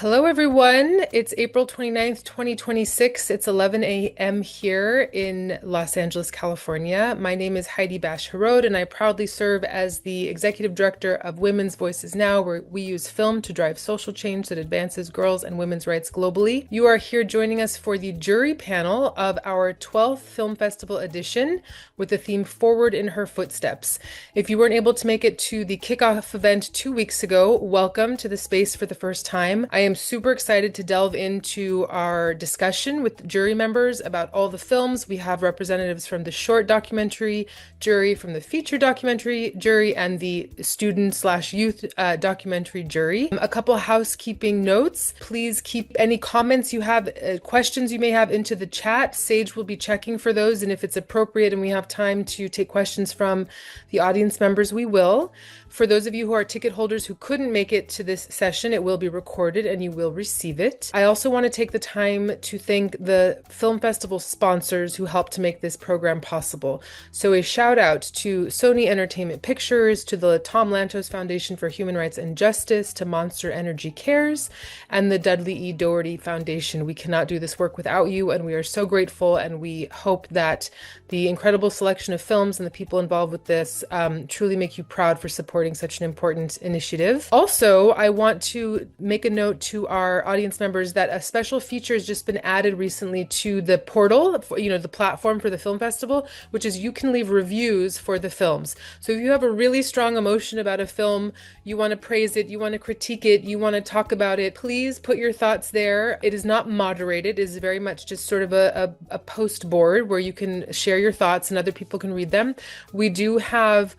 Hello, everyone. It's April 29th, 2026. It's 11 a.m. here in Los Angeles, California. My name is Heidi Bash-Harod, and I proudly serve as the Executive Director of Women's Voices Now, where we use film to drive social change that advances girls' and women's rights globally. You are here joining us for the jury panel of our 12th Film Festival edition with the theme Forward in Her Footsteps. If you weren't able to make it to the kickoff event 2 weeks ago, welcome to the space for the first time. I am super excited to delve into our discussion with jury members about all the films. We have representatives from the short documentary jury, from the feature documentary jury, and the student/youth documentary jury. A couple housekeeping notes. Please keep any comments you have, questions you may have into the chat. Sage will be checking for those, and if it's appropriate and we have time to take questions from the audience members, we will. For those of you who are ticket holders who couldn't make it to this session, it will be recorded and you will receive it. I also want to take the time to thank the Film Festival sponsors who helped to make this program possible. So a shout out to Sony Entertainment Pictures, to the Tom Lantos Foundation for Human Rights and Justice, to Monster Energy Cares, and the Dudley E. Doherty Foundation. We cannot do this work without you, and we are so grateful, and we hope that the incredible selection of films and the people involved with this truly make you proud for supporting such an important initiative. Also, I want to make a note to our audience members that a special feature has just been added recently to the portal, the platform for the film festival, which is you can leave reviews for the films. So if you have a really strong emotion about a film, you want to praise it, you want to critique it, you want to talk about it, please put your thoughts there. It is not moderated. It is very much just sort of a post board where you can share your thoughts and other people can read them. We do have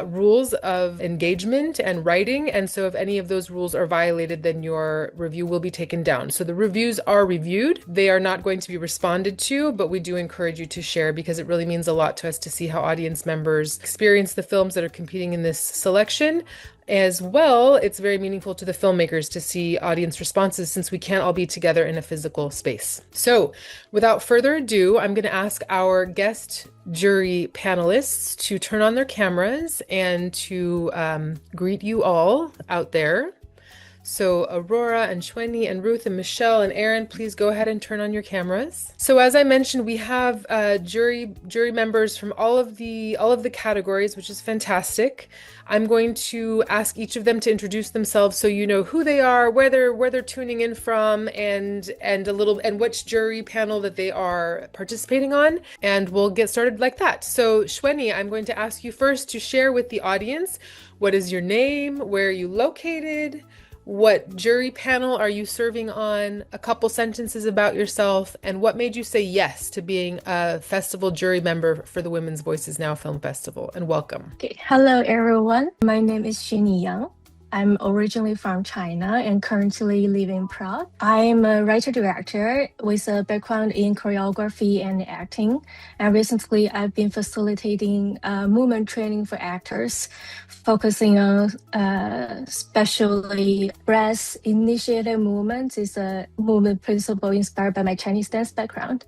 rules of engagement and writing. And so if any of those rules are violated, then your review will be taken down. So the reviews are reviewed. They are not going to be responded to, but we do encourage you to share because it really means a lot to us to see how audience members experience the films that are competing in this selection. As well, it's very meaningful to the filmmakers to see audience responses since we can't all be together in a physical space. So without further ado, I'm going to ask our guest jury panelists to turn on their cameras and to greet you all out there. So Aurora and Shweni and Ruth and Michelle and Aaron, please go ahead and turn on your cameras. So as I mentioned, we have jury members from all of the categories, which is fantastic. I'm going to ask each of them to introduce themselves so you know who they are, where they're tuning in from, and which jury panel that they are participating on, and we'll get started like that. So Shweni, I'm going to ask you first to share with the audience what is your name, where are you located, what jury panel are you serving on, a couple sentences about yourself, and what made you say yes to being a festival jury member for the Women's Voices Now Film Festival, and welcome. Okay. Hello, everyone. My name is Xinyi Yang. I'm originally from China and currently live in Prague. I'm a writer-director with a background in choreography and acting. And recently, I've been facilitating movement training for actors, focusing on especially breath initiated movements. Is a movement principle inspired by my Chinese dance background.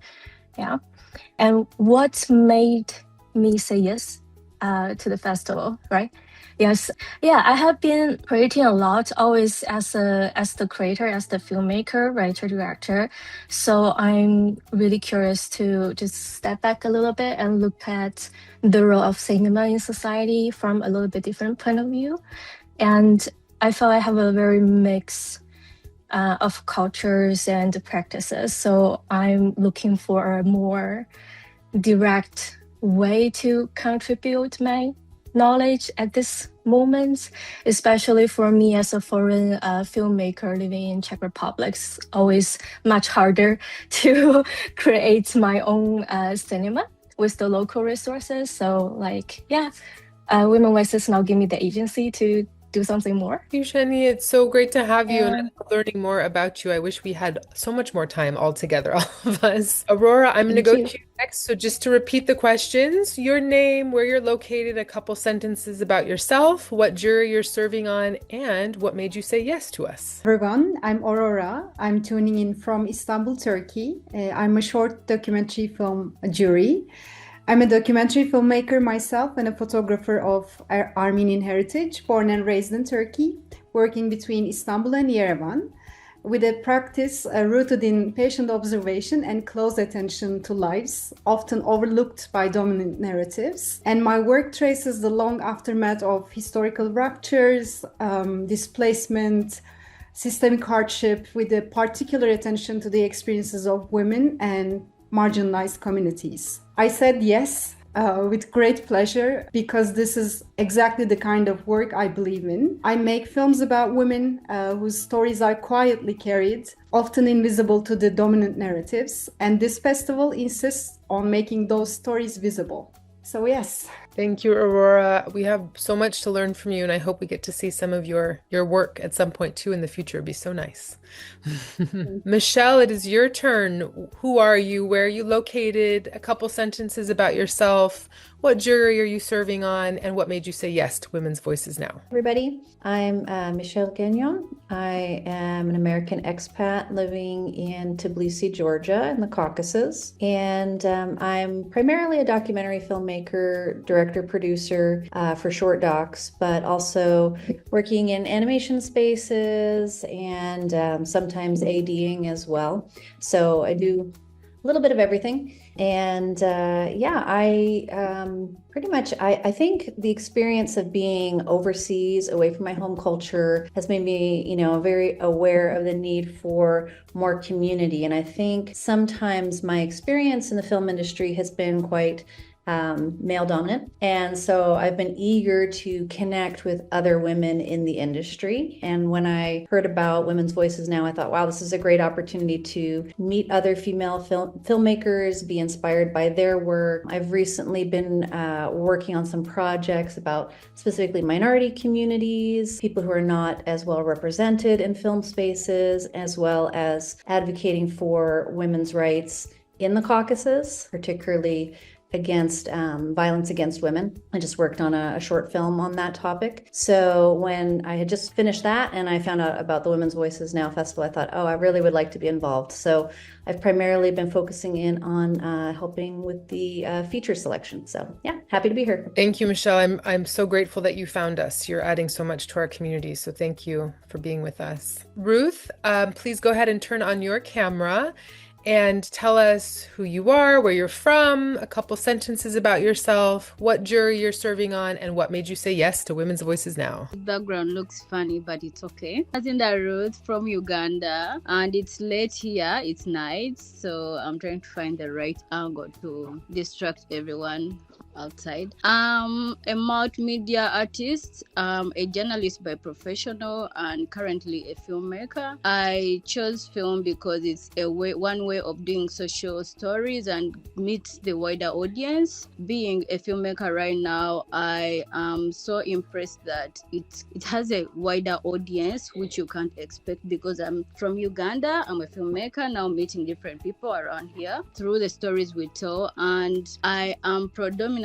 Yeah. And what made me say yes to the festival, right? Yes, yeah, I have been creating a lot, always as the creator, as the filmmaker, writer, director. So I'm really curious to just step back a little bit and look at the role of cinema in society from a little bit different point of view. And I feel I have a very mix of cultures and practices. So I'm looking for a more direct way to contribute my knowledge at this moment, especially for me as a foreign filmmaker living in Czech Republic. It's always much harder to create my own cinema with the local resources. So Women Voices now give me the agency to do something more. Thank you, Shani. It's so great to have you and learning more about you. I wish we had so much more time all together, all of us. Aurora, I'm going to go to you next. So just to repeat the questions, your name, where you're located, a couple sentences about yourself, what jury you're serving on, and what made you say yes to us. Everyone, I'm Aurora. I'm tuning in from Istanbul, Turkey. I'm a short documentary film jury. I'm a documentary filmmaker myself and a photographer of Armenian heritage, born and raised in Turkey, working between Istanbul and Yerevan. with a practice rooted in patient observation and close attention to lives, often overlooked by dominant narratives. And my work traces the long aftermath of historical ruptures, displacement, systemic hardship, with a particular attention to the experiences of women and marginalized communities. I said yes with great pleasure because this is exactly the kind of work I believe in. I make films about women whose stories are quietly carried, often invisible to the dominant narratives, and this festival insists on making those stories visible. So yes. Thank you, Aurora. We have so much to learn from you, and I hope we get to see some of your work at some point too in the future. It'd be so nice. Michelle, it is your turn. Who are you? Where are you located? A couple sentences about yourself. What jury are you serving on? And what made you say yes to Women's Voices Now? Everybody, I'm Michelle Gagnon. I am an American expat living in Tbilisi, Georgia, in the Caucasus. And I'm primarily a documentary filmmaker, director, producer for short docs, but also working in animation spaces and sometimes ADing as well. So I do a little bit of everything. And yeah, I think the experience of being overseas, away from my home culture, has made me, very aware of the need for more community. And I think sometimes my experience in the film industry has been quite male dominant. And so I've been eager to connect with other women in the industry. And when I heard about Women's Voices Now, I thought, wow, this is a great opportunity to meet other female filmmakers, be inspired by their work. I've recently been working on some projects about specifically minority communities, people who are not as well represented in film spaces, as well as advocating for women's rights in the Caucasus, particularly against violence against women. I just worked on a short film on that topic. So when I had just finished that and I found out about the Women's Voices Now Festival, I thought, oh, I really would like to be involved. So I've primarily been focusing in on helping with the feature selection. So yeah, happy to be here. Thank you, Michelle. I'm so grateful that you found us. You're adding so much to our community. So thank you for being with us. Ruth, please go ahead and turn on your camera and tell us who you are, where you're from, a couple sentences about yourself, what jury you're serving on, and what made you say yes to Women's Voices Now. The background looks funny, but it's okay. Azinda Ruth from Uganda, and it's late here, it's night, so I'm trying to find the right angle to distract everyone outside. I'm a multimedia artist, a journalist by professional, and currently a filmmaker. I chose film because it's one way of doing social stories and meet the wider audience. Being a filmmaker right now, I am so impressed that it has a wider audience, which you can't expect because I'm from Uganda. I'm a filmmaker now, meeting different people around here through the stories we tell, and I am predominantly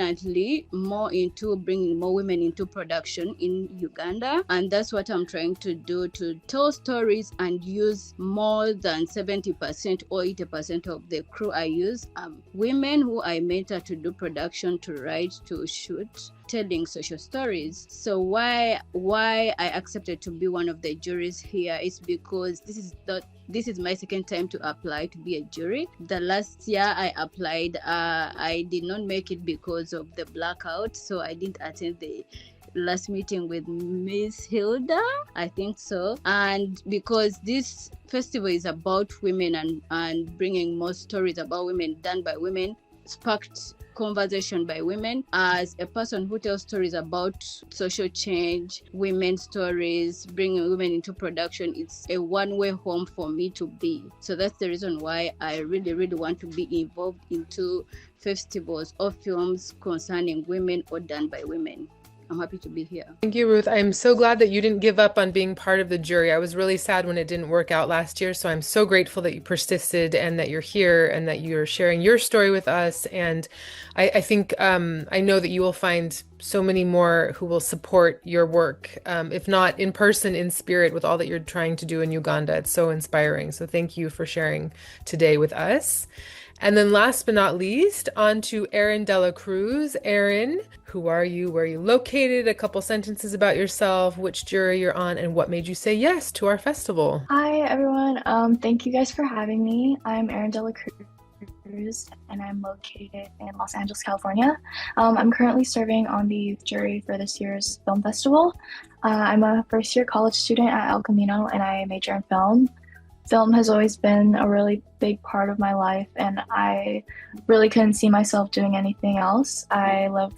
more into bringing more women into production in Uganda, and that's what I'm trying to do, to tell stories and use more than 70% or 80% of the crew I use women who I mentor to do production, to write, to shoot, telling social stories. So why I accepted to be one of the juries here is because this is my second time to apply to be a jury. The last year I applied, I did not make it because of the blackout, so I didn't attend the last meeting with Miss Hilda, I think so. And because this festival is about women and bringing more stories about women done by women, sparked conversation by women. As a person who tells stories about social change, women's stories, bringing women into production, it's a one-way home for me to be. So that's the reason why I really, really want to be involved into festivals or films concerning women or done by women. I'm happy to be here. Thank you, Ruth. I'm so glad that you didn't give up on being part of the jury. I was really sad when it didn't work out last year. So I'm so grateful that you persisted and that you're here and that you're sharing your story with us. And I think I know that you will find so many more who will support your work, if not in person, in spirit, with all that you're trying to do in Uganda. It's so inspiring. So thank you for sharing today with us. And then last but not least, on to Erin Dela Cruz. Erin, who are you? Where are you located? A couple sentences about yourself, which jury you're on, and what made you say yes to our festival. Hi, everyone. Thank you guys for having me. I'm Erin Dela Cruz, and I'm located in Los Angeles, California. I'm currently serving on the youth jury for this year's film festival. I'm a first-year college student at El Camino, and I major in film. Film has always been a really big part of my life, and I really couldn't see myself doing anything else. I love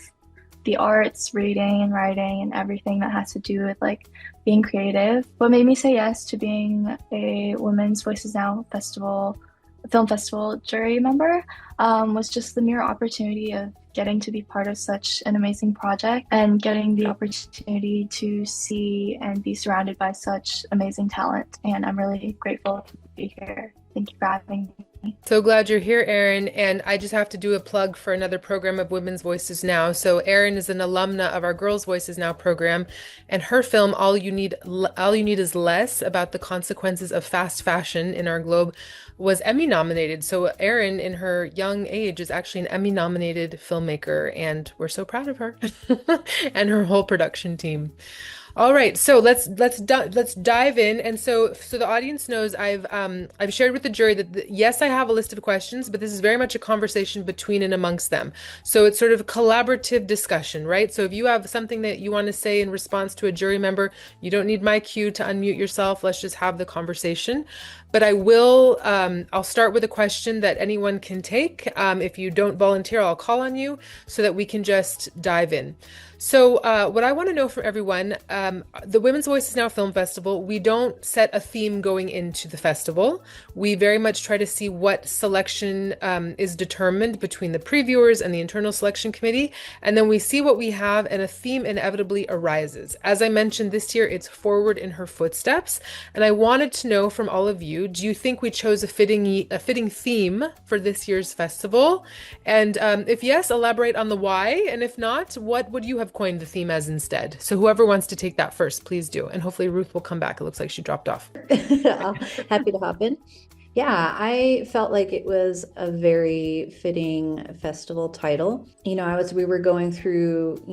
the arts, reading and writing, and everything that has to do with like being creative. What made me say yes to being a Women's Voices Now film festival jury member was just the mere opportunity of getting to be part of such an amazing project and getting the opportunity to see and be surrounded by such amazing talent. And I'm really grateful to be here. Thank you for having me. So glad you're here, Erin. And I just have to do a plug for another program of Women's Voices Now. So Erin is an alumna of our Girls Voices Now program, and her film, All You Need Is Less, about the consequences of fast fashion in our globe, was Emmy nominated. So Erin, in her young age, is actually an Emmy nominated filmmaker, and we're so proud of her and her whole production team. All right, so let's dive in. And so the audience knows I've shared with the jury that yes, I have a list of questions, but this is very much a conversation between and amongst them. So it's sort of a collaborative discussion, right? So if you have something that you want to say in response to a jury member, you don't need my cue to unmute yourself. Let's just have the conversation. But I'll start with a question that anyone can take. If you don't volunteer, I'll call on you so that we can just dive in. So what I want to know from everyone, the Women's Voices Now Film Festival, we don't set a theme going into the festival. We very much try to see what selection is determined between the previewers and the internal selection committee. And then we see what we have, and a theme inevitably arises. As I mentioned, this year it's Forward in Her Footsteps. And I wanted to know from all of you, do you think we chose a fitting theme for this year's festival? And if yes, elaborate on the why. And if not, what would you have coined the theme as instead? So whoever wants to take that first, please do. And hopefully Ruth will come back. It looks like she dropped off. Happy to hop in. Yeah, I felt like it was a very fitting festival title. We were going through,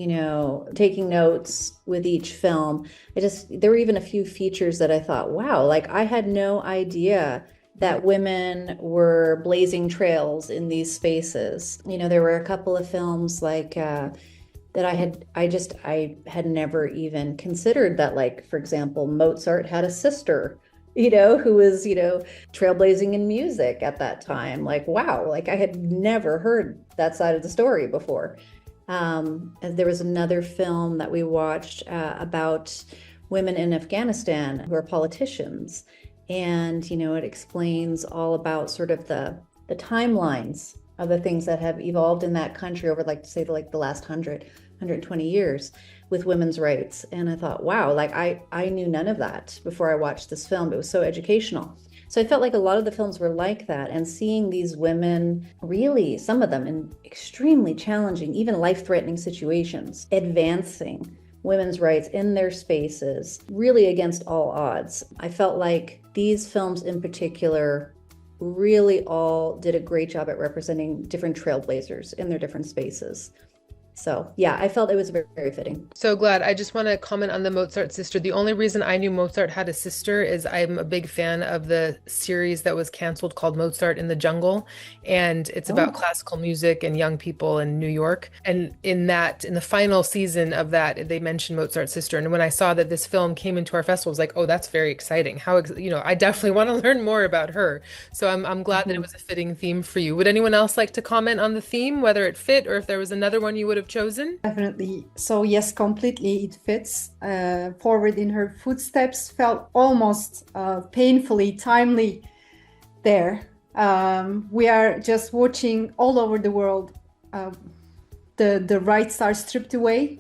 taking notes with each film. There were even a few features that I thought, wow, like I had no idea that women were blazing trails in these spaces. There were a couple of films like that I had never even considered that, like, for example, Mozart had a sister, who was, trailblazing in music at that time. Like, wow, like I had never heard that side of the story before. There was another film that we watched about women in Afghanistan who are politicians. And, it explains all about sort of the timelines of the things that have evolved in that country over, like, say, like the last 120 years with women's rights. And I thought, wow, like I knew none of that before I watched this film. It was so educational. So I felt like a lot of the films were like that, and seeing these women, really, some of them in extremely challenging, even life-threatening situations, advancing women's rights in their spaces, really against all odds. I felt like these films in particular really all did a great job at representing different trailblazers in their different spaces. So yeah, I felt it was very, very fitting. So glad. I just want to comment on the Mozart sister. The only reason I knew Mozart had a sister is I'm a big fan of the series that was canceled called Mozart in the Jungle. And it's about classical music and young people in New York. And in the final season of that, they mentioned Mozart's sister. And when I saw that this film came into our festival, I was like, oh, that's very exciting. I definitely want to learn more about her. So I'm glad that it was a fitting theme for you. Would anyone else like to comment on the theme, whether it fit or if there was another one you would have chosen? Definitely. So yes, completely it fits. Forward in Her Footsteps felt almost painfully timely there. We are just watching all over the world. The rights are stripped away.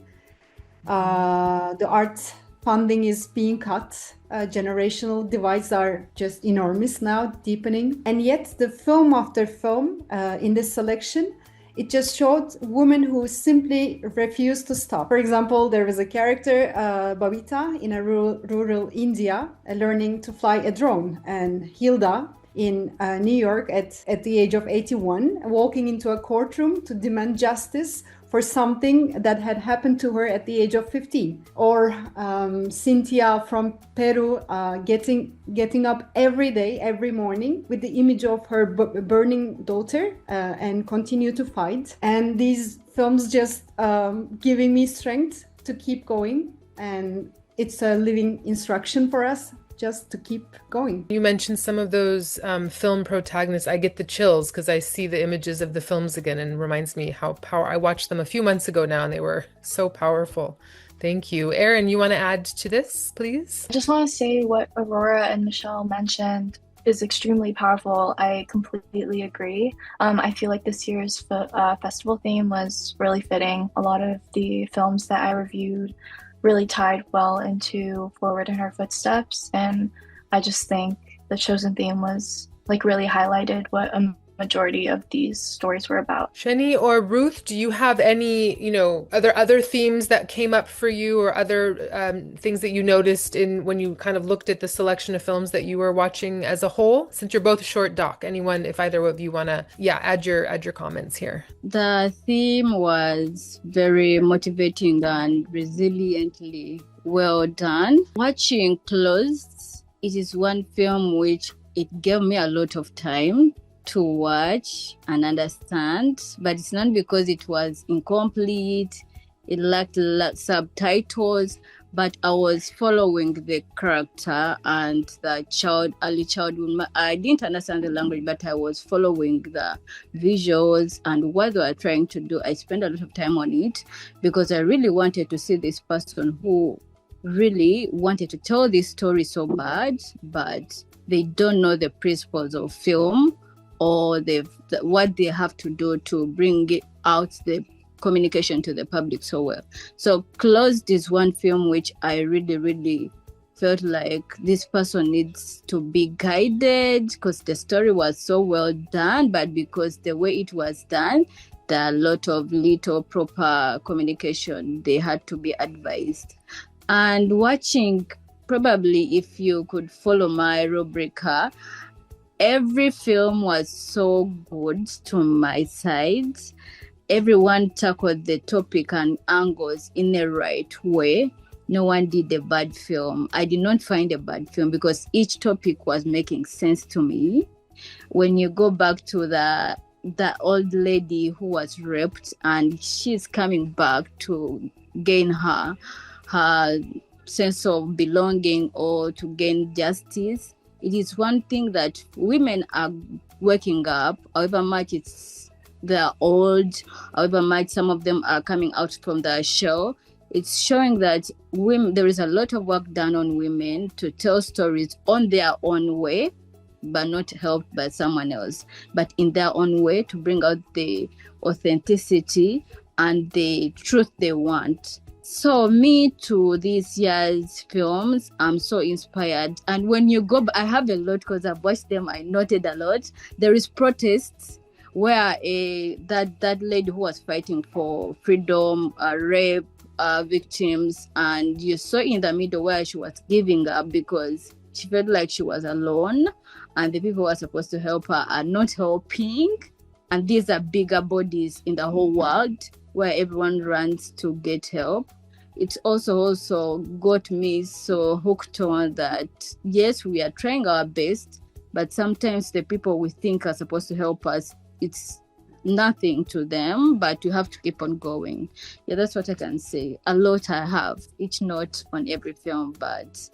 The art funding is being cut. Generational divides are just enormous now, deepening. And yet the film after film in this selection, it just showed women who simply refused to stop. For example, there was a character, Babita, in a rural India, learning to fly a drone. And Hilda, in New York at the age of 81, walking into a courtroom to demand justice for something that had happened to her at the age of 15. Or Cynthia from Peru getting up every day, every morning with the image of her burning daughter and continue to fight. And these films just giving me strength to keep going. And it's a living instruction for us just to keep going. You mentioned some of those film protagonists. I get the chills because I see the images of the films again and reminds me how I watched them a few months ago now and they were so powerful. Thank you. Erin, you want to add to this, please? I just want to say what Aurora and Michelle mentioned is extremely powerful. I completely agree. I feel like this year's festival theme was really fitting. A lot of the films that I reviewed really tied well into Forward in Her Footsteps, and I just think the chosen theme was like really highlighted what a majority of these stories were about. Shani or Ruth, do you have any, other themes that came up for you or other things that you noticed in when you kind of looked at the selection of films that you were watching as a whole? Since you're both short doc, anyone, if either of you want to, add your comments here. The theme was very motivating and resiliently well done. Watching Closed, it is one film which it gave me a lot of time to watch and understand, but it's not because it was incomplete, it lacked subtitles, but I was following the character and the early childhood. I didn't understand the language, but I was following the visuals and what they were trying to do. I spent a lot of time on it because I really wanted to see this person who really wanted to tell this story so bad, but they don't know the principles of film or what they have to do to bring it out the communication to the public so well. So Closed is one film which I really, really felt like this person needs to be guided because the story was so well done, but because the way it was done, there are a lot of little proper communication. They had to be advised. And watching, probably if you could follow my rubric, every film was so good to my side. Everyone tackled the topic and angles in the right way. No one did a bad film. I did not find a bad film because each topic was making sense to me. When you go back to the old lady who was raped and she's coming back to gain her sense of belonging or to gain justice, it is one thing that women are waking up, however much they're old, however much some of them are coming out from the shell. It's showing that there is a lot of work done on women to tell stories on their own way, but not helped by someone else, but in their own way to bring out the authenticity and the truth they want. So me to this year's films, I'm so inspired. And when you go, I have a lot because I've watched them, I noted a lot. There is protests where that lady who was fighting for freedom, rape victims, and you saw in the middle where she was giving up because she felt like she was alone and the people who are supposed to help her are not helping. And these are bigger bodies in the whole world where everyone runs to get help. It's also got me so hooked on that, yes, we are trying our best, but sometimes the people we think are supposed to help us, it's nothing to them, but you have to keep on going. Yeah, that's what I can say. A lot I have, each not on every film, but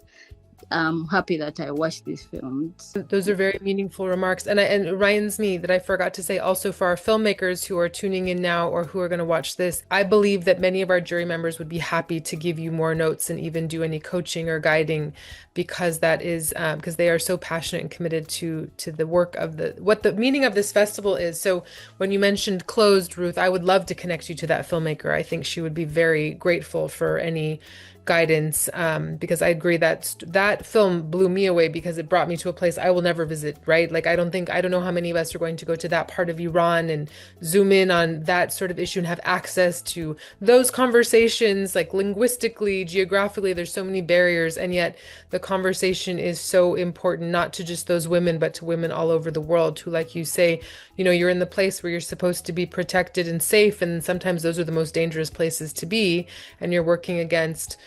I'm happy that I watched these films. Those are very meaningful remarks. And it reminds me that I forgot to say also for our filmmakers who are tuning in now or who are going to watch this, I believe that many of our jury members would be happy to give you more notes and even do any coaching or guiding because that is because they are so passionate and committed to the work of what the meaning of this festival is. So when you mentioned Closed, Ruth, I would love to connect you to that filmmaker. I think she would be very grateful for any guidance, because I agree that that film blew me away because it brought me to a place I will never visit, right? Like, I don't know how many of us are going to go to that part of Iran and zoom in on that sort of issue and have access to those conversations, like linguistically, geographically, there's so many barriers, and yet the conversation is so important, not to just those women, but to women all over the world who, like you say, you're in the place where you're supposed to be protected and safe, and sometimes those are the most dangerous places to be, and you're working against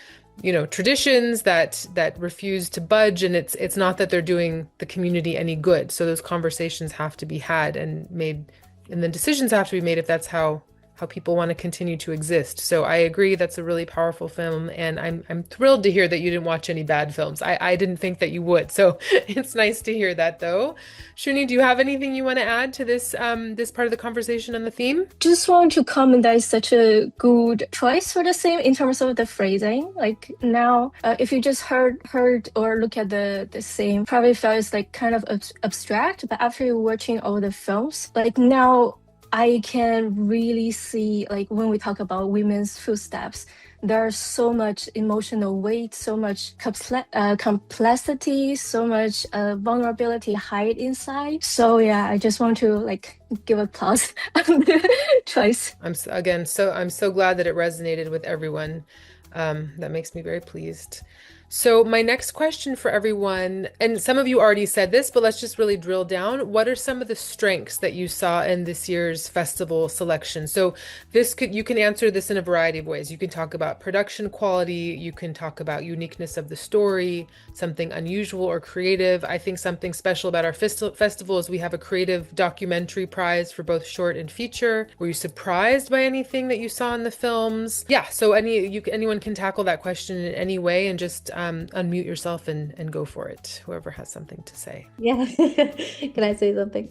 traditions that refuse to budge, and it's not that they're doing the community any good. So those conversations have to be had and made, and then decisions have to be made if that's how people want to continue to exist. So I agree, that's a really powerful film, and I'm thrilled to hear that you didn't watch any bad films. I didn't think that you would, so it's nice to hear that, though. Shuni, do you have anything you want to add to this this part of the conversation on the theme? Just want to comment that it's such a good choice for the theme in terms of the phrasing. Like now, if you just heard or look at the theme, probably felt it's like kind of abstract. But after you're watching all the films, like now, I can really see, like when we talk about women's footsteps, there's so much emotional weight, so much complexity, so much vulnerability hide inside. So yeah, I just want to like give applause on the choice. I'm so glad that it resonated with everyone. That makes me very pleased. So my next question for everyone, and some of you already said this, but let's just really drill down. What are some of the strengths that you saw in this year's festival selection? So you can answer this in a variety of ways. You can talk about production quality, you can talk about uniqueness of the story, something unusual or creative. I think something special about our festival is we have a creative documentary prize for both short and feature. Were you surprised by anything that you saw in the films? Yeah, so anyone can tackle that question in any way, and just unmute yourself and go for it, whoever has something to say. Yeah. Can I say something?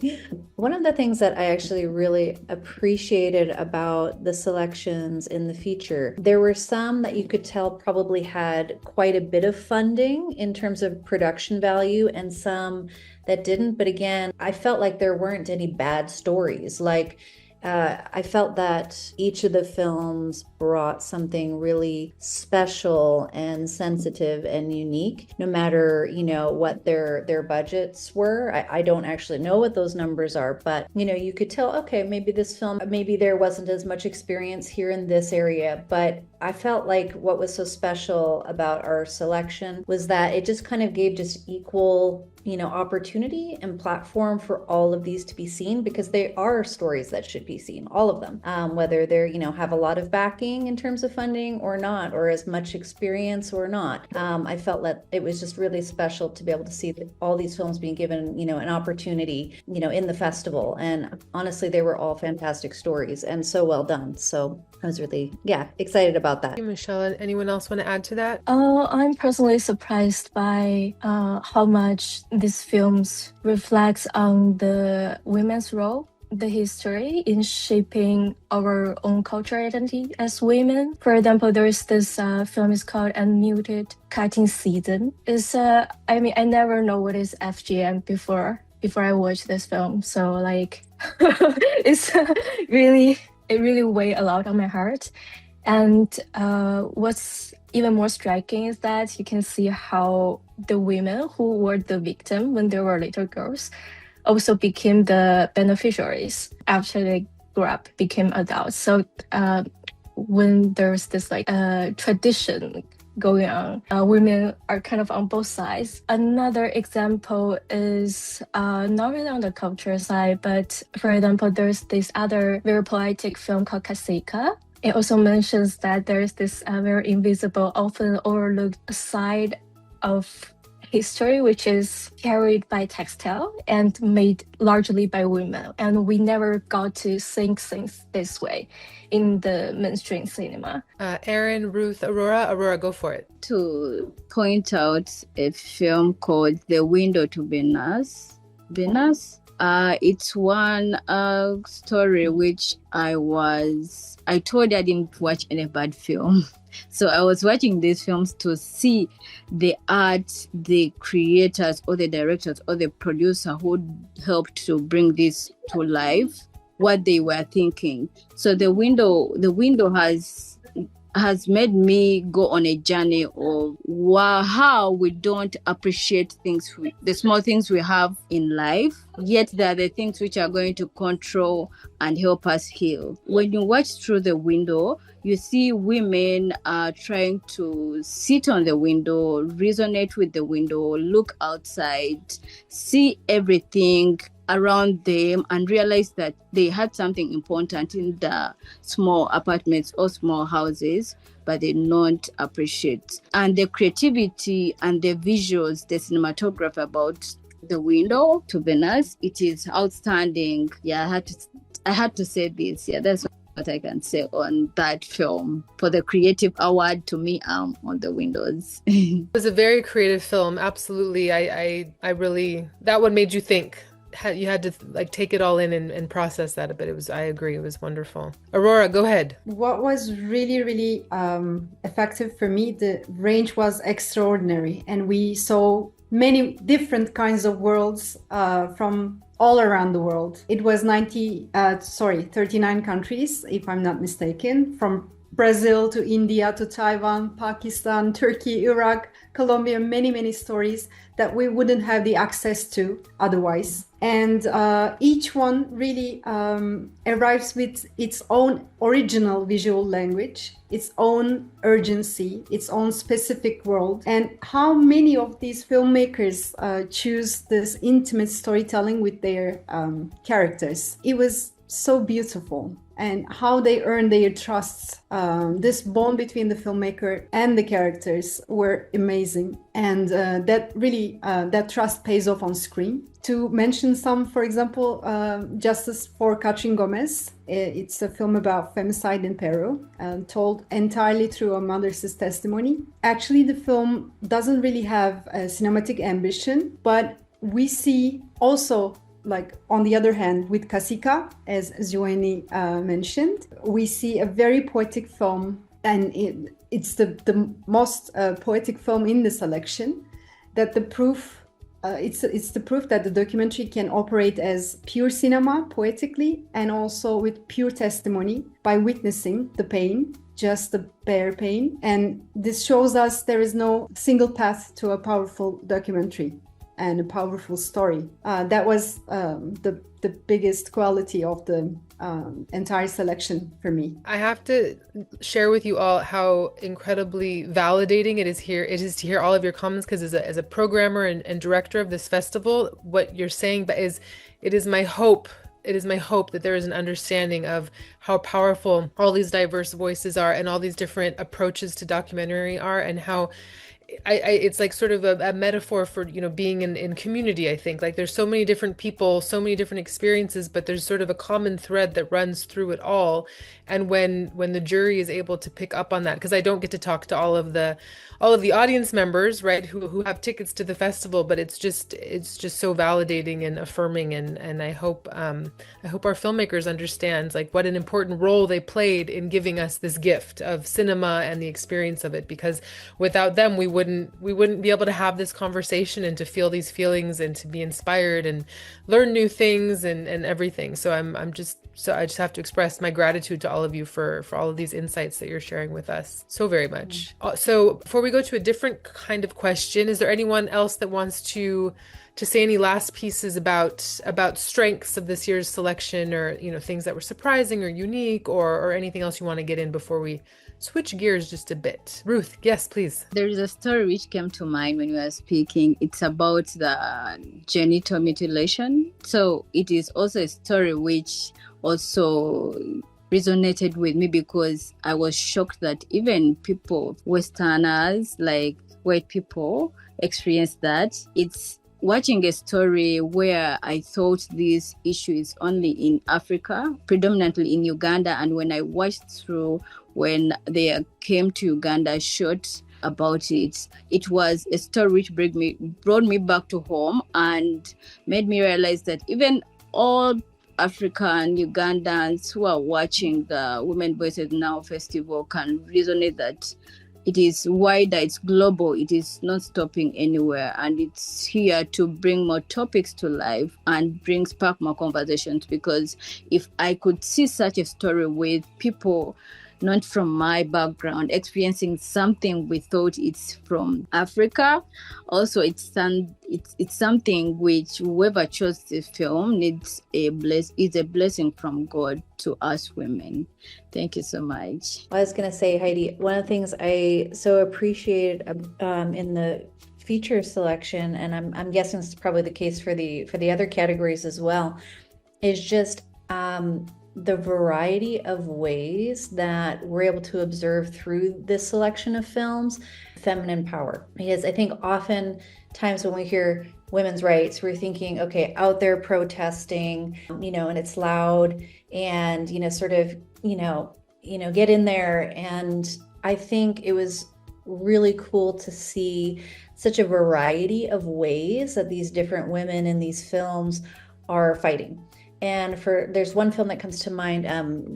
One of the things that I actually really appreciated about the selections in the feature, there were some that you could tell probably had quite a bit of funding in terms of production value, and some that didn't. But again, I felt like there weren't any bad stories. Like I felt that each of the films brought something really special and sensitive and unique, no matter, what their budgets were. I don't actually know what those numbers are, but, you could tell, okay, maybe this film, maybe there wasn't as much experience here in this area, but I felt like what was so special about our selection was that it just kind of gave just equal opportunity and platform for all of these to be seen, because they are stories that should be seen, all of them, whether they're, have a lot of backing in terms of funding or not, or as much experience or not. I felt that it was just really special to be able to see all these films being given, an opportunity, in the festival. And honestly, they were all fantastic stories and so well done. So I was really, excited about that. Thank you, Michelle. Anyone else want to add to that? I'm personally surprised by how much these films reflects on the women's role, the history in shaping our own cultural identity as women. For example, there's this film is called Unmuted Cutting Season. I never know what is FGM before I watch this film. So like, it really weighed a lot on my heart. And what's even more striking is that you can see how the women who were the victim when they were little girls also became the beneficiaries after they grew up, became adults. So when there's this like tradition going on, women are kind of on both sides. Another example is not really on the culture side, but for example, there's this other very poetic film called Kasika. It also mentions that there's this very invisible, often overlooked side of history, which is carried by textile and made largely by women. And we never got to think things this way in the mainstream cinema. Erin, Ruth, Aurora, go for it. To point out a film called The Window to Venus. It's one story which I told you I didn't watch any bad film. So I was watching these films to see the art, the creators or the directors or the producer who helped to bring this to life, what they were thinking. So the window has has made me go on a journey of how we don't appreciate things, the small things we have in life, yet they're the things which are going to control and help us heal. When you watch through the window, you see women are trying to sit on the window, resonate with the window, look outside, see everything around them, and realize that they had something important in the small apartments or small houses, but they don't appreciate. And the creativity and the visuals, the cinematography about the window, to be honest, it is outstanding. Yeah, I had to say this. Yeah, that's what I can say on that film for the creative award. To me, on the windows. It was a very creative film. Absolutely. I really, that one made you think. You had to like take it all in and process that a bit. I agree. It was wonderful. Aurora, go ahead. What was really, really effective for me, the range was extraordinary. And we saw many different kinds of worlds from all around the world. It was 39 countries, if I'm not mistaken, from Brazil to India to Taiwan, Pakistan, Turkey, Iraq, Colombia, many, many stories that we wouldn't have the access to otherwise. And each one really arrives with its own original visual language, its own urgency, its own specific world. And how many of these filmmakers choose this intimate storytelling with their characters. It was so beautiful. And how they earn their trusts. This bond between the filmmaker and the characters were amazing. And that really, that trust pays off on screen. To mention some, for example, Justice for Katrin Gomez. It's a film about femicide in Peru, told entirely through a mother's testimony. Actually, the film doesn't really have a cinematic ambition, but we see also, like on the other hand, with Kasika, as Zueni mentioned, we see a very poetic film, and it's the most poetic film in the selection. That the proof, it's the proof that the documentary can operate as pure cinema poetically, and also with pure testimony by witnessing the pain, just the bare pain. And this shows us there is no single path to a powerful documentary and a powerful story. That was the biggest quality of the entire selection for me. I have to share with you all how incredibly validating it is to hear all of your comments, because as a programmer and director of this festival, what you're saying it is my hope that there is an understanding of how powerful all these diverse voices are and all these different approaches to documentary are, and how it's like sort of a metaphor for, being in community. I think like there's so many different people, so many different experiences, but there's sort of a common thread that runs through it all. And when the jury is able to pick up on that, because I don't get to talk to all of the audience members, right, who have tickets to the festival, but it's just so validating and affirming, and I hope our filmmakers understand like what an important role they played in giving us this gift of cinema and the experience of it, because without them we wouldn't be able to have this conversation and to feel these feelings and to be inspired and learn new things and everything. So I just have to express my gratitude to all of you for all of these insights that you're sharing with us so very much. So before we go to a different kind of question, is there anyone else that wants to say any last pieces about strengths of this year's selection, or things that were surprising or unique, or anything else you want to get in before we switch gears just a bit? Ruth, yes, please. There is a story which came to mind when you were speaking. It's about the genital mutilation. So it is also a story which also resonated with me, because I was shocked that even people, Westerners, like white people, experience that. It's watching a story where I thought this issue is only in Africa, predominantly in Uganda. And when I watched through, when they came to Uganda, shot about it, it was a story which brought me back to home and made me realize that even all African Ugandans who are watching the Women Voices Now festival can resonate that it is wider, it's global, it is not stopping anywhere, and it's here to bring more topics to life and spark more conversations. Because if I could see such a story with people not from my background, experiencing something we thought it's from Africa. Also, it's something which whoever chose this film is a blessing from God to us women. Thank you so much. I was going to say, Heidi, one of the things I so appreciated in the feature selection, and I'm guessing this is probably the case for the other categories as well, is just the variety of ways that we're able to observe through this selection of films feminine power. Because I think oftentimes when we hear women's rights, we're thinking, okay, out there protesting, and it's loud and, sort of, get in there. And I think it was really cool to see such a variety of ways that these different women in these films are fighting. And there's one film that comes to mind,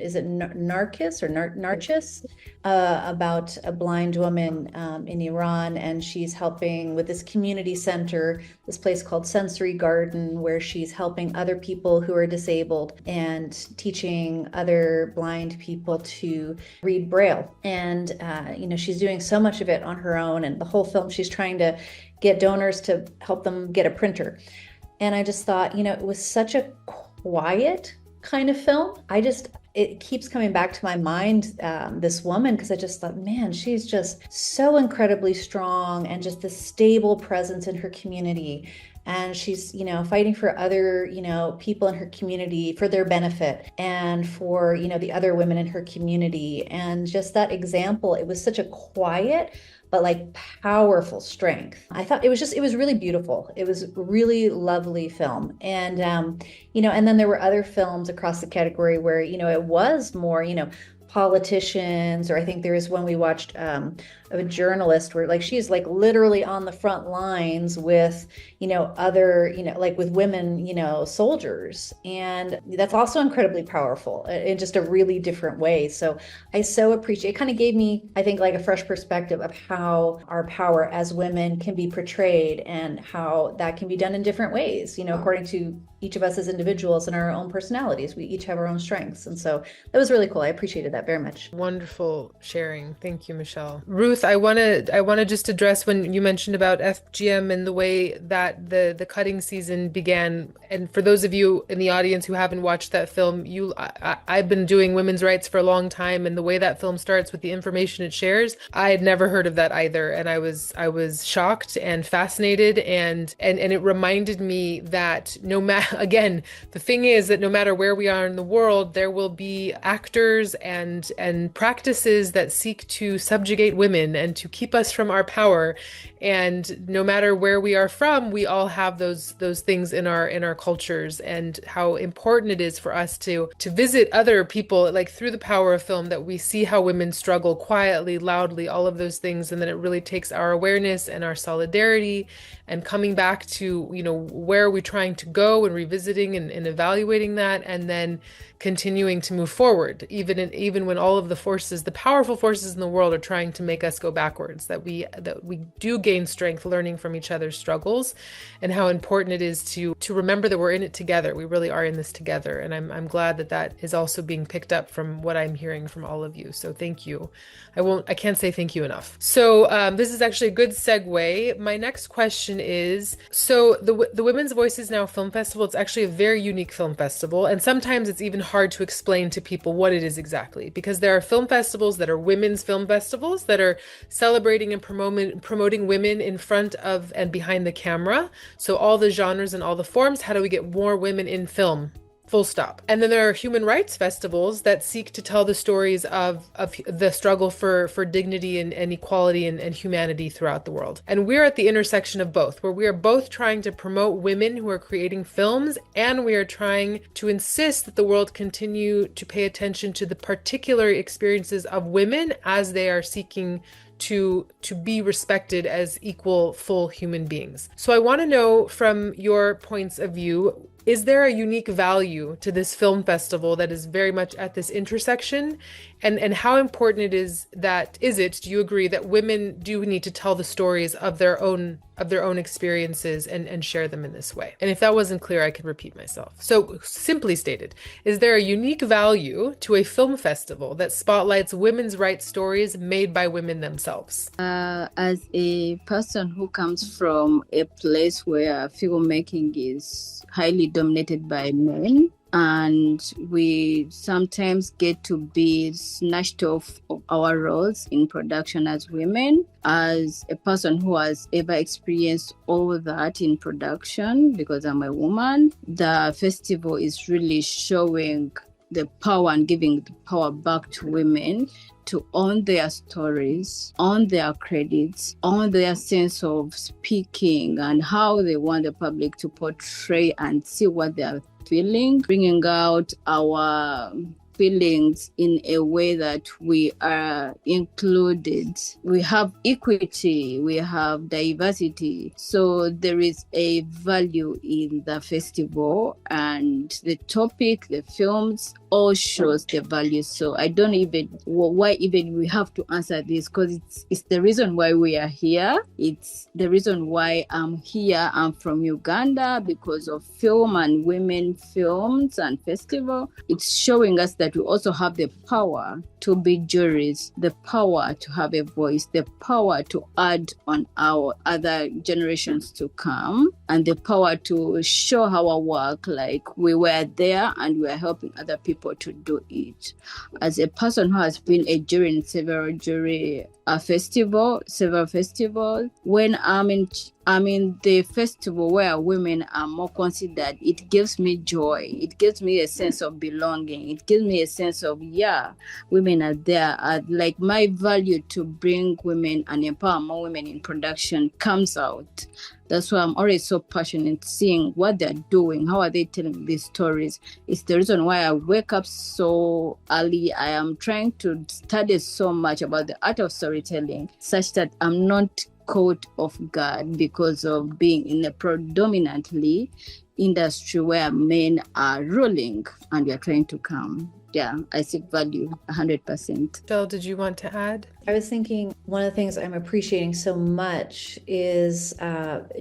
is it Narcos or Narchis, about a blind woman in Iran, and she's helping with this community center, this place called Sensory Garden, where she's helping other people who are disabled and teaching other blind people to read Braille. And, she's doing so much of it on her own, and the whole film she's trying to get donors to help them get a printer. And I just thought, it was such a quiet kind of film. It keeps coming back to my mind, this woman, because I just thought, man, she's just so incredibly strong and just the stable presence in her community. And she's, fighting for other, people in her community for their benefit and for, the other women in her community. And just that example, it was such a quiet but like powerful strength. I thought it was really beautiful. It was a really lovely film. And, and then there were other films across the category where, it was more, politicians, or I think there was one we watched of a journalist where like she's like literally on the front lines with other like with women soldiers, and that's also incredibly powerful in just a really different way. So I so appreciate it. Kind of gave me, I think, like a fresh perspective of how our power as women can be portrayed and how that can be done in different ways, according to each of us as individuals and our own personalities. We each have our own strengths. And so that was really cool. I appreciated that very much. Wonderful sharing. Thank you, Michelle. Ruth, I want to just address when you mentioned about FGM and the way that the cutting season began. And for those of you in the audience who haven't watched that film, I've been doing women's rights for a long time, and the way that film starts with the information it shares, I had never heard of that either. And I was shocked and fascinated, and it reminded me that again, the thing is that no matter where we are in the world, there will be actors and practices that seek to subjugate women and to keep us from our power. And no matter where we are from, we all have those things in our cultures, and how important it is for us to visit other people, like through the power of film, that we see how women struggle quietly, loudly, all of those things. And then it really takes our awareness and our solidarity and coming back to, where are we trying to go, and revisiting and evaluating that, and then continuing to move forward, even when all of the powerful forces in the world are trying to make us go backwards, that we do gain strength learning from each other's struggles, and how important it is to remember that we're in it together. We really are in this together. And I'm glad that is also being picked up from what I'm hearing from all of you. So thank you. I can't say thank you enough. So this is actually a good segue. My next question is, so the Women's Voices Now Film Festival, it's actually a very unique film festival. And sometimes it's even hard to explain to people what it is exactly, because there are film festivals that are women's film festivals that are celebrating and promoting women in front of and behind the camera. So all the genres and all the forms, how do we get more women in film? Full stop. And then there are human rights festivals that seek to tell the stories of the struggle for dignity and equality and humanity throughout the world. And we're at the intersection of both, where we are both trying to promote women who are creating films, and we are trying to insist that the world continue to pay attention to the particular experiences of women as they are seeking to be respected as equal, full human beings. So I want to know from your points of view, Is there a unique value to this film festival that is very much at this intersection? And how important it is it, do you agree that women do need to tell the stories of their own experiences and share them in this way? And if that wasn't clear, I can repeat myself. So simply stated, is there a unique value to a film festival that spotlights women's rights stories made by women themselves? As a person who comes from a place where filmmaking is highly dominated by men, and we sometimes get to be snatched off of our roles in production as women. As a person who has ever experienced all that in production, because I'm a woman, the festival is really showing the power and giving the power back to women to own their stories, own their credits, own their sense of speaking and how they want the public to portray and see what they are feeling, bringing out our feelings in a way that we are included. We have equity, we have diversity. So there is a value in the festival, and the topic, the films, all shows the value. So I don't even why even we have to answer this, because it's the reason why we are here. It's the reason why I'm here. I'm from Uganda because of film and women films and festival. It's showing us that we also have the power to be juries, the power to have a voice, the power to add on our other generations to come, and the power to show our work like we were there and we are helping other people to do it. As a person who has been a jury in several festivals, when I'm in the festival where women are more considered, it gives me joy. It gives me a sense of belonging. It gives me a sense of, women are there. Like my value to bring women and empower more women in production comes out. That's why I'm always so passionate seeing what they're doing. How are they telling these stories? It's the reason why I wake up so early. I am trying to study so much about the art of storytelling, such that I'm not caught off guard because of being in a predominantly industry where men are ruling and we are trying to come. I see value 100%. Del, did you want to add? I was thinking one of the things I'm appreciating so much is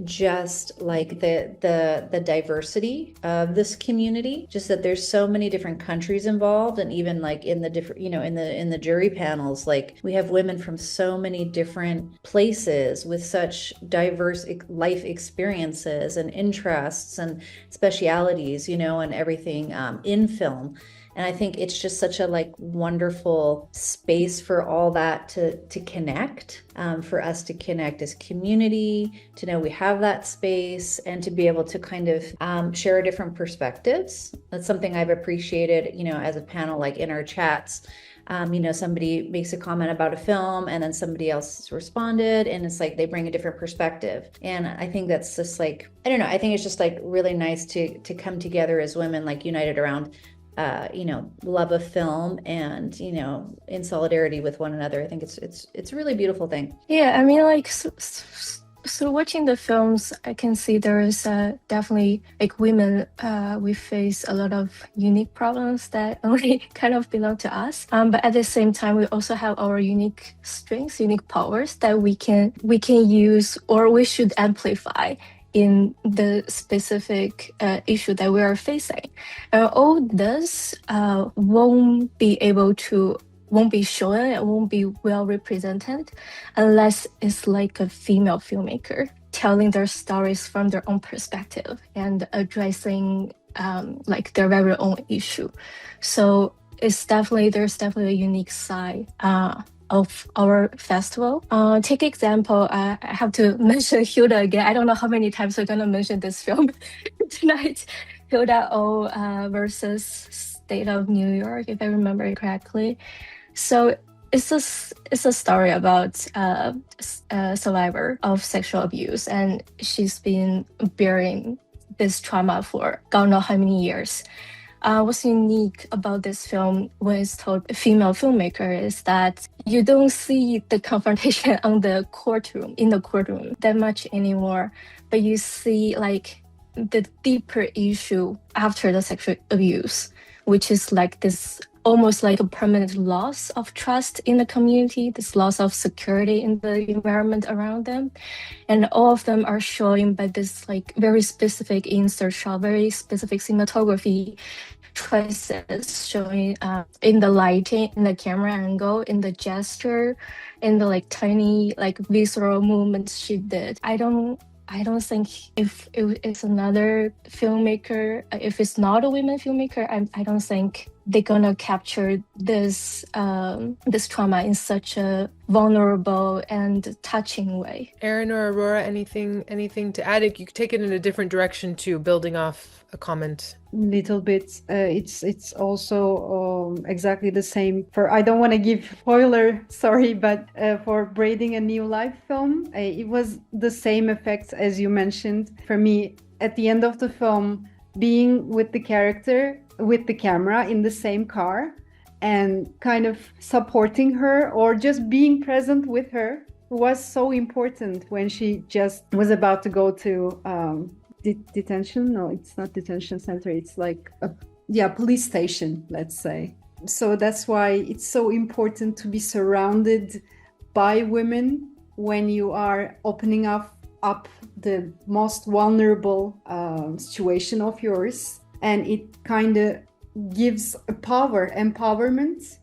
just like the diversity of this community. Just that there's so many different countries involved, and even like in the different, in the jury panels, like we have women from so many different places with such diverse life experiences and interests and specialities, and everything in film. And I think it's just such a wonderful space for all that to connect, for us to connect as community, to know we have that space, and to be able to kind of share different perspectives. That's something I've appreciated, as a panel, like in our chats. Somebody makes a comment about a film and then somebody else responded, and it's like they bring a different perspective. And I think that's just I don't know, I think it's just really nice to come together as women, united around love of film and, in solidarity with one another. I think it's a really beautiful thing. Yeah, I mean, so watching the films, I can see there is definitely women, we face a lot of unique problems that only kind of belong to us. But at the same time, we also have our unique strengths, unique powers that we can use, or we should amplify in the specific issue that we are facing. All this won't be shown, it won't be well represented unless it's like a female filmmaker telling their stories from their own perspective and addressing their very own issue. So there's definitely a unique side of our festival. Take example, I have to mention Hilda again. I don't know how many times we're gonna mention this film tonight. Hilda O versus State of New York, if I remember it correctly. So it's a story about a survivor of sexual abuse, and she's been bearing this trauma for God knows how many years. What's unique about this film when it's told a female filmmaker is that you don't see the confrontation in the courtroom that much anymore, but you see the deeper issue after the sexual abuse, which is like this almost like a permanent loss of trust in the community, this loss of security in the environment around them. And all of them are showing by this like very specific insert shot, very specific cinematography choices showing in the lighting, in the camera angle, in the gesture, in the like tiny like visceral movements she did. I don't think if it's another filmmaker, if it's not a women filmmaker, I don't think they're gonna capture this this trauma in such a vulnerable and touching way. Erin or Aurora, anything to add? You could take it in a different direction too, building off a comment. Little bit. It's also exactly the same. For I don't want to give spoiler, sorry, but for Breathing a New Life film, it was the same effects as you mentioned. For me, at the end of the film, being with the character, with the camera in the same car, and kind of supporting her or just being present with her was so important when she just was about to go to detention. No, it's not detention center. It's like a police station, let's say. So that's why it's so important to be surrounded by women when you are opening up the most vulnerable situation of yours. And it kind of gives a empowerment.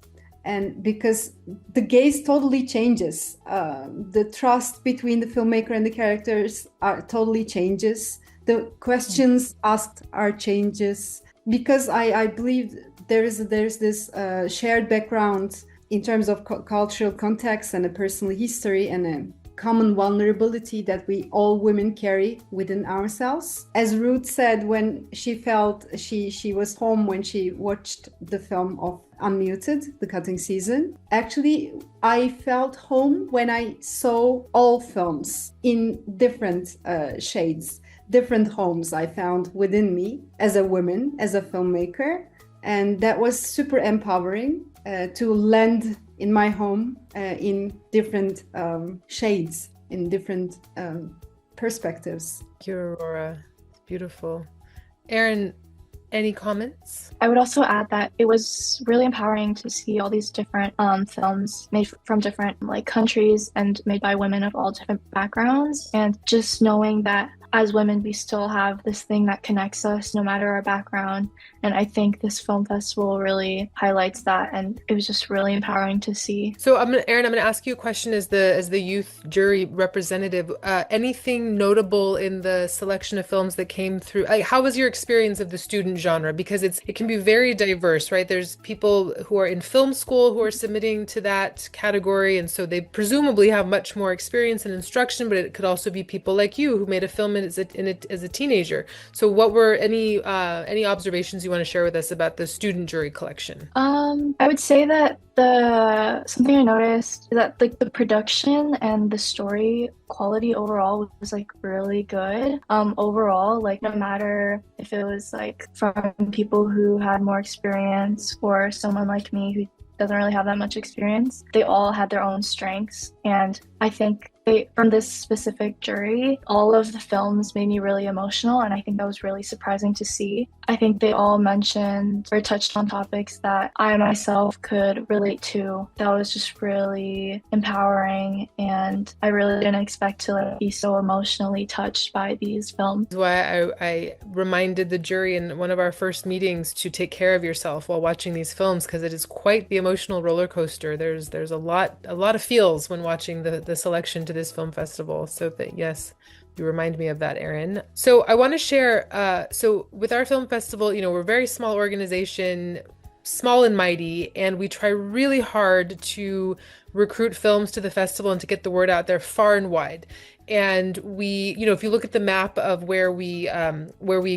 And because the gaze totally changes, the trust between the filmmaker and the characters totally changes. The questions asked are changes, because I believe there's this shared background in terms of cultural context and a personal history and a common vulnerability that we all women carry within ourselves. As Ruth said, when she felt she was home when she watched the film of Unmuted, the cutting season. Actually, I felt home when I saw all films in different shades, different homes I found within me as a woman, as a filmmaker. And that was super empowering to land in my home in different shades, in different perspectives. Thank you, Aurora. It's beautiful. Erin, any comments? I would also add that it was really empowering to see all these different films made from different like countries and made by women of all different backgrounds, and just knowing that as women we still have this thing that connects us no matter our background. And I think this film festival really highlights that, and it was just really empowering to see. So Erin, I'm gonna ask you a question as the youth jury representative. Anything notable in the selection of films that came through? How was your experience of the student genre? Because it can be very diverse, right? There's people who are in film school who are submitting to that category, and so they presumably have much more experience and instruction. But it could also be people like you who made a film as a teenager. So what were any observations you want to share with us about the student jury collection? I would say that something I noticed is that like the production and the story quality overall was like really good. Overall, like no matter if it was like from people who had more experience or someone like me who doesn't really have that much experience, they all had their own strengths. And I think from this specific jury, all of the films made me really emotional, and I think that was really surprising to see. I think they all mentioned or touched on topics that I myself could relate to. That was just really empowering, and I really didn't expect to like be so emotionally touched by these films. That's why I reminded the jury in one of our first meetings to take care of yourself while watching these films, because it is quite the emotional roller coaster. There's a lot of feels when watching the selection to this film festival. So that, yes, you remind me of that, Erin. So I want to share, so with our film festival, we're a very small organization, small and mighty, and we try really hard to recruit films to the festival and to get the word out there far and wide. And we, if you look at the map of where we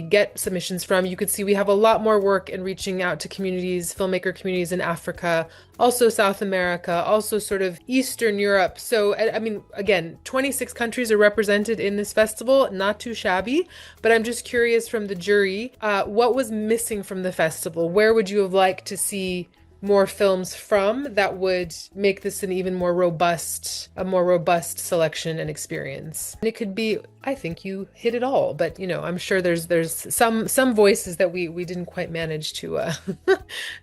get submissions from, you could see we have a lot more work in reaching out to communities, filmmaker communities in Africa, also South America, also sort of Eastern Europe. So, I mean, again, 26 countries are represented in this festival, not too shabby, but I'm just curious from the jury, what was missing from the festival? Where would you have liked to see more films from that would make this an even more robust, a more robust selection and experience. And it could be, I think you hit it all, but I'm sure there's some voices that we didn't quite manage to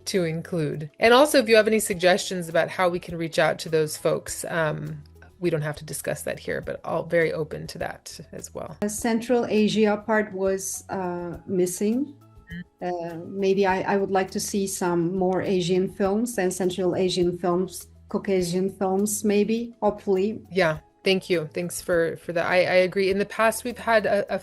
to include. And also, if you have any suggestions about how we can reach out to those folks, we don't have to discuss that here, but all very open to that as well. The Central Asia part was missing. Maybe I would like to see some more Asian films and Central Asian films, Caucasian films, maybe, hopefully. Yeah. Thank you. Thanks for that. I agree. In the past, we've had a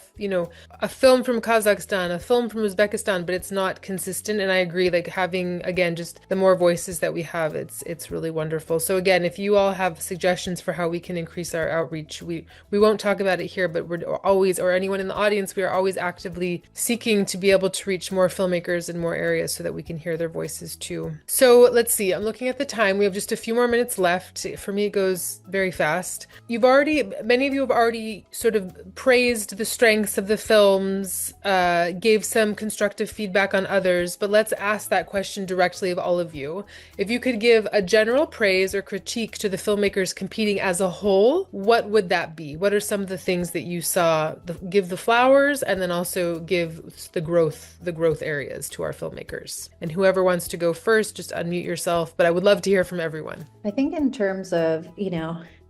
film from Kazakhstan, a film from Uzbekistan, but it's not consistent. And I agree, like having, again, just the more voices that we have, it's really wonderful. So again, if you all have suggestions for how we can increase our outreach, we won't talk about it here, but we're always, or anyone in the audience, we are always actively seeking to be able to reach more filmmakers in more areas so that we can hear their voices too. So let's see, I'm looking at the time. We have just a few more minutes left. For me, it goes very fast. Many of you have already sort of praised the strengths of the films, gave some constructive feedback on others, but let's ask that question directly of all of you. If you could give a general praise or critique to the filmmakers competing as a whole, what would that be? What are some of the things that you saw? Give the flowers and then also give the growth areas to our filmmakers. And whoever wants to go first, just unmute yourself, but I would love to hear from everyone. I think in terms of,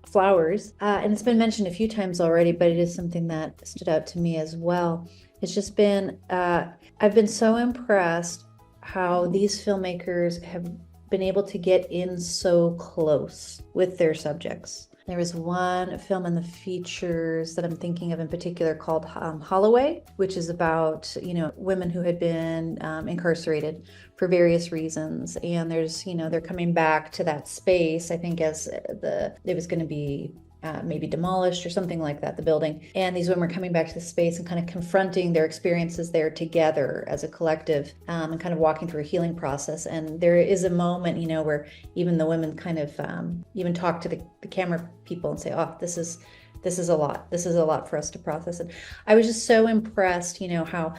flowers, and it's been mentioned a few times already, but it is something that stood out to me as well. It's just been, I've been so impressed how these filmmakers have been able to get in so close with their subjects. There was one film in the features that I'm thinking of in particular called Holloway, which is about, women who had been incarcerated for various reasons. And there's, they're coming back to that space, I think, as it was going to be maybe demolished or something like that, the building. And these women are coming back to the space and kind of confronting their experiences there together as a collective, and kind of walking through a healing process. And there is a moment, where even the women kind of even talk to the camera people and say, oh, this is a lot. This is a lot for us to process. And I was just so impressed,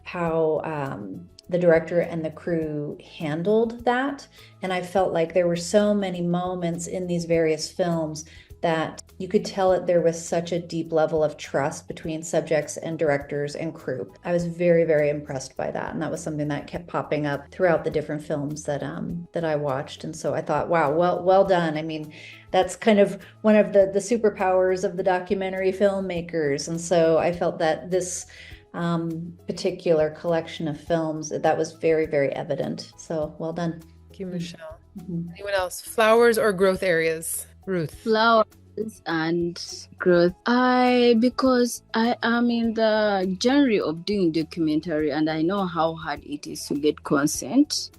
how the director and the crew handled that. And I felt like there were so many moments in these various films that you could tell that there was such a deep level of trust between subjects and directors and crew. I was very, very impressed by that. And that was something that kept popping up throughout the different films that I watched. And so I thought, wow, well done. I mean, that's kind of one of the superpowers of the documentary filmmakers. And so I felt that this particular collection of films, that was very, very evident. So well done. Thank you, Michelle. Mm-hmm. Anyone else? Flowers or growth areas? Ruth. Flowers and growth. Because I am in the genre of doing documentary, and I know how hard it is to get consent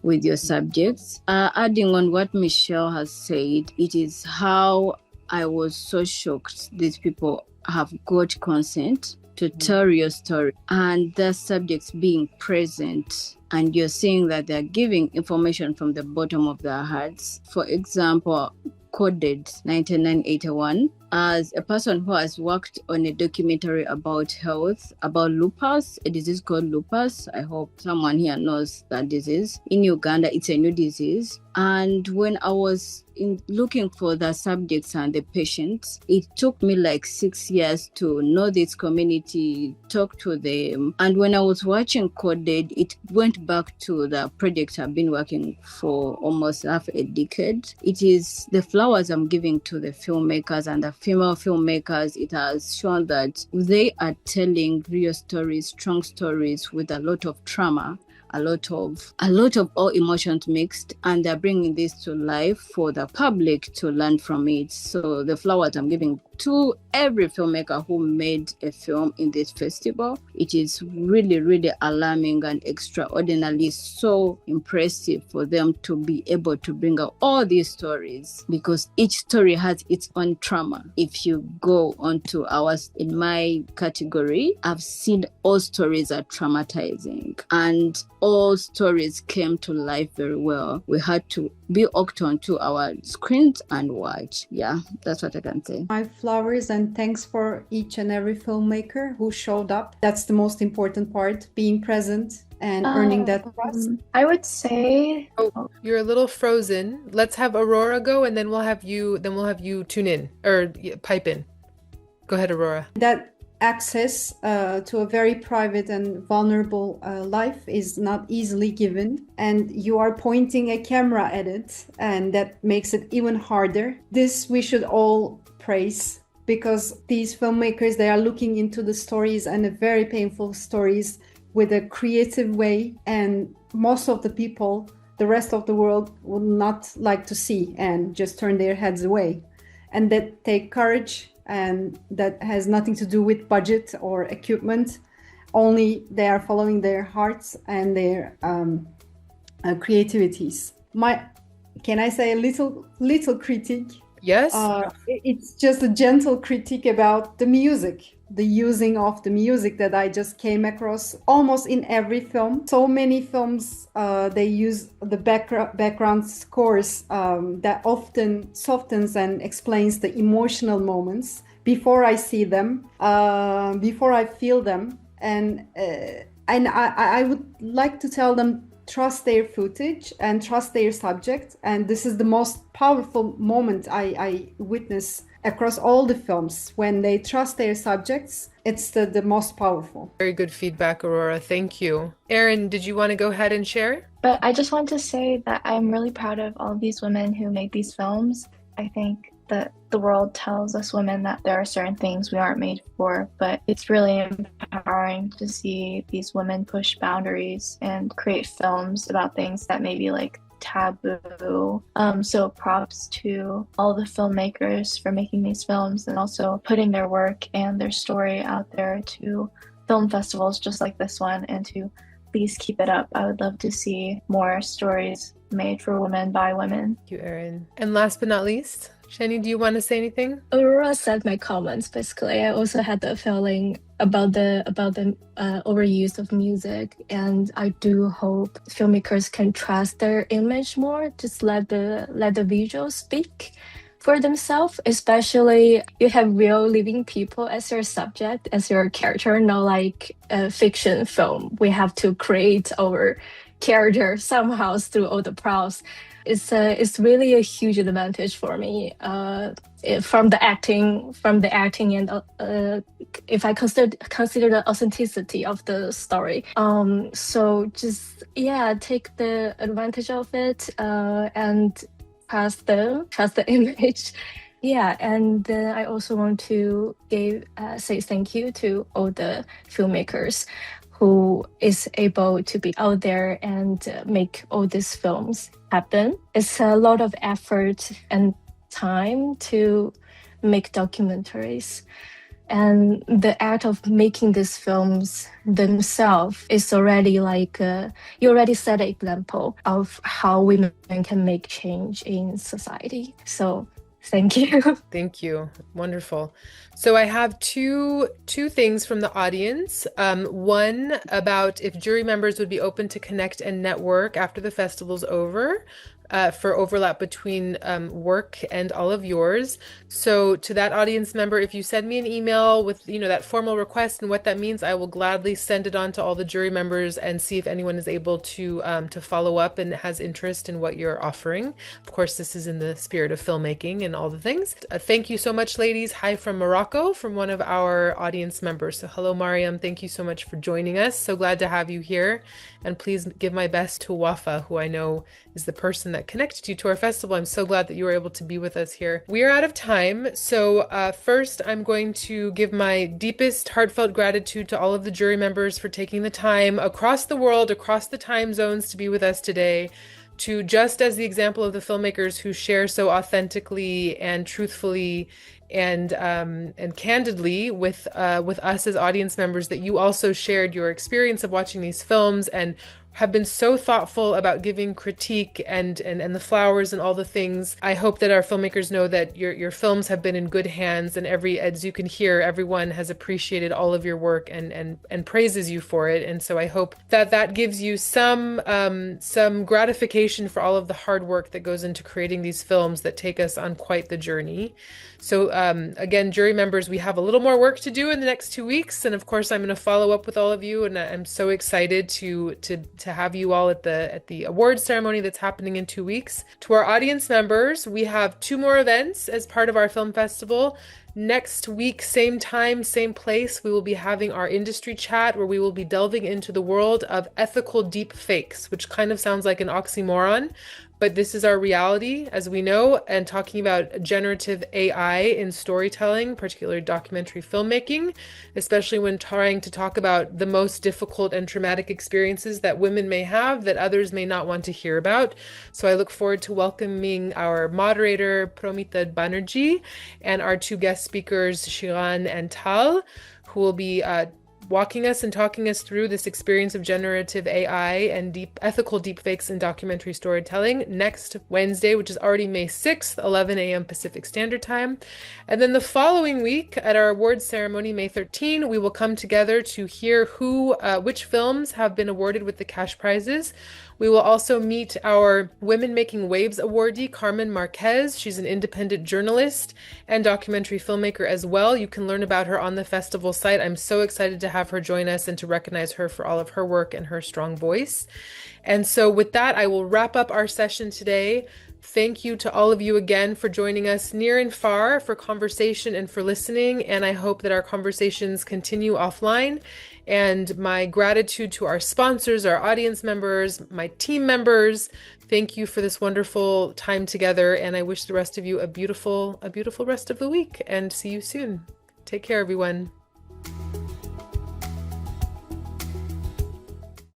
with your subjects. Adding on what Michelle has said, it is how I was so shocked these people have got consent to tell your story, and the subjects being present, and you're seeing that they're giving information from the bottom of their hearts. For example, Coded 1981, as a person who has worked on a documentary about health, about lupus, a disease called lupus. I hope someone here knows that disease. In Uganda, it's a new disease. And when I was looking for the subjects and the patients, it took me like 6 years to know this community, talk to them. And when I was watching Coded, it went back to the project I've been working for almost half a decade. It is the flowers I'm giving to the filmmakers and the female filmmakers. It has shown that they are telling real stories, strong stories with a lot of trauma, a lot of all emotions mixed, and they're bringing this to life for the public to learn from it. So the flowers I'm giving to every filmmaker who made a film in this festival. It is really, really alarming and extraordinarily so impressive for them to be able to bring out all these stories, because each story has its own trauma. If you go onto ours, in my category, I've seen all stories are traumatizing, and all stories came to life very well. We had to be hooked onto our screens and watch. Yeah, that's what I can say. My flowers and thanks for each and every filmmaker who showed up. That's the most important part, being present and earning that trust? I would say, Oh, you're a little frozen. Let's have Aurora go, and then we'll have you tune in or pipe in. Go ahead, Aurora. That access to a very private and vulnerable life is not easily given, and you are pointing a camera at it, and that makes it even harder. This we should all praise, because these filmmakers, they are looking into the stories, and the very painful stories, with a creative way, and most of the people, the rest of the world, would not like to see and just turn their heads away. And that take courage, and that has nothing to do with budget or equipment. Only they are following their hearts and their creativities. Can I say a little critique? Yes. It's just a gentle critique about the music, the using of the music that I just came across almost in every film. So many films, they use the background scores that often softens and explains the emotional moments before I see them, before I feel them. And I would like to tell them, trust their footage and trust their subject. And this is the most powerful moment I witness across all the films. When they trust their subjects, it's the most powerful. Very good feedback, Aurora. Thank you. Erin, did you want to go ahead and share? but I just want to say that I'm really proud of all of these women who make these films. I think that the world tells us women that there are certain things we aren't made for, but it's really empowering to see these women push boundaries and create films about things that may be like taboo. So props to all the filmmakers for making these films and also putting their work and their story out there to film festivals just like this one, and to please keep it up. I would love to see more stories made for women by women. Thank you, Erin. And last but not least, Shani, do you want to say anything? Aurora said my comments. Basically, I also had the feeling about the overuse of music, and I do hope filmmakers can trust their image more. Just let the visuals speak for themselves. Especially, you have real living people as your subject, as your character, not like a fiction film. We have to create our character somehow through all the props. It's really a huge advantage for me from the acting and if I consider the authenticity of the story. So just take the advantage of it and trust the image. Yeah, and then I also want to say thank you to all the filmmakers who is able to be out there and make all these films happen. It's a lot of effort and time to make documentaries. And the act of making these films themselves is already like, you already set an example of how women can make change in society. So thank you. Thank you. Wonderful. So I have two things from the audience. One about if jury members would be open to connect and network after the festival's over. For overlap between work and all of yours. So to that audience member, if you send me an email with that formal request and what that means, I will gladly send it on to all the jury members and see if anyone is able to follow up and has interest in what you're offering. Of course, this is in the spirit of filmmaking and all the things. Thank you so much, ladies. Hi from Morocco, from one of our audience members. So hello, Mariam. Thank you so much for joining us. So glad to have you here. And please give my best to Wafa, who I know is the person that connected you to our festival. I'm so glad that you were able to be with us here. We are out of time. So first, I'm going to give my deepest heartfelt gratitude to all of the jury members for taking the time across the world, across the time zones to be with us today. To just as the example of the filmmakers who share so authentically and truthfully and candidly with us as audience members, that you also shared your experience of watching these films and have been so thoughtful about giving critique and the flowers and all the things. I hope that our filmmakers know that your films have been in good hands, and as you can hear, everyone has appreciated all of your work and praises you for it. And so I hope that that gives you some gratification for all of the hard work that goes into creating these films that take us on quite the journey. So again, jury members, we have a little more work to do in the next 2 weeks, and of course, I'm going to follow up with all of you. And I'm so excited to have you all at the awards ceremony that's happening in 2 weeks. To our audience members, we have 2 more events as part of our film festival. Next week, same time, same place, we will be having our industry chat where we will be delving into the world of ethical deep fakes, which kind of sounds like an oxymoron, but this is our reality, as we know, and talking about generative AI in storytelling, particularly documentary filmmaking, especially when trying to talk about the most difficult and traumatic experiences that women may have that others may not want to hear about. So I look forward to welcoming our moderator, Promita Banerjee, and our 2 guest speakers, Shiran and Tal, who will be walking us and talking us through this experience of generative AI and ethical deepfakes in documentary storytelling next Wednesday, which is already May 6th, 11 a.m. Pacific Standard Time. And then the following week at our awards ceremony, May 13, we will come together to hear which films have been awarded with the cash prizes. We will also meet our Women Making Waves awardee, Carmen Marquez. She's an independent journalist and documentary filmmaker as well. You can learn about her on the festival site. I'm so excited to have her join us and to recognize her for all of her work and her strong voice. And so with that, I will wrap up our session today. Thank you to all of you again for joining us near and far for conversation and for listening. And I hope that our conversations continue offline. And my gratitude to our sponsors, our audience members, my team members. Thank you for this wonderful time together. And I wish the rest of you a beautiful rest of the week, and see you soon. Take care, everyone.